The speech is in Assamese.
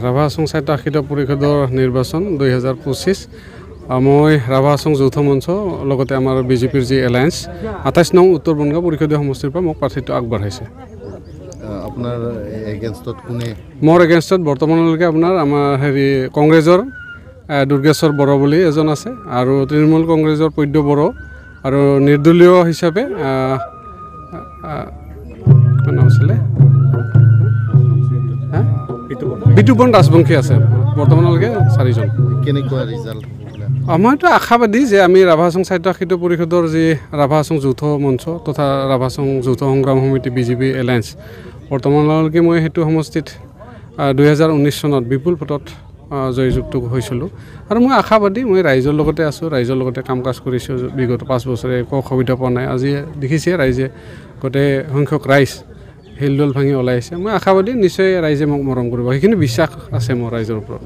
ৰাভা হাছং স্বায়ত্ত শাসিত পৰিষদৰ নিৰ্বাচন 2025 মই ৰাভা হাছং যৌথ মঞ্চ লগতে আমাৰ বিজেপিৰ যি এলায়েন্স 28 নং উত্তৰ বনগাঁও পৰিষদীয় সমষ্টিৰ পৰা মোক প্ৰাৰ্থিত্ব আগবঢ়াইছে। আপোনাৰ এগেইনষ্টত কোনে? মোৰ এগেইনষ্টত বৰ্তমানলৈকে আপোনাৰ আমাৰ কংগ্ৰেছৰ দুৰ্গেশ্বৰ বড়ো বুলি এজন আছে আৰু তৃণমূল কংগ্ৰেছৰ পদ্য বড়ো আৰু নিৰ্দলীয় হিচাপে কি নাম আছিলে বিতুপন ৰাজবংশী আছে। বৰ্তমানলৈকে 4 জন। কেনেকুৱা ৰিজাল্ট? মইতো আশাবাদী যে আমি ৰাভা হাছং স্বায়ত্ত শাসিত পৰিষদৰ যি ৰাভা হাছং যৌথ মঞ্চ তথা ৰাভা হাছং যৌথ সংগ্ৰাম সমিতি বিজেপি এলায়েন্স বৰ্তমানলৈকে মই সেইটো সমষ্টিত 2019 চনত বিপুল ভোটত জয়যুক্ত হৈছিলোঁ আৰু মই আশাবাদী মই ৰাইজৰ লগতে আছোঁ, ৰাইজৰ লগতে কাম কাজ কৰিছোঁ বিগত 5 বছৰে একো অসুবিধা পোৱা নাই। আজি দেখিছে ৰাইজে গোটেই সংখ্যক ৰাইজ হিলদল ভাঙি ওলাই আহিছে। মই আশাবাদী নিশ্চয় ৰাইজে মোক মৰম কৰিব, সেইখিনি বিশ্বাস আছে মোৰ ৰাইজৰ ওপৰত।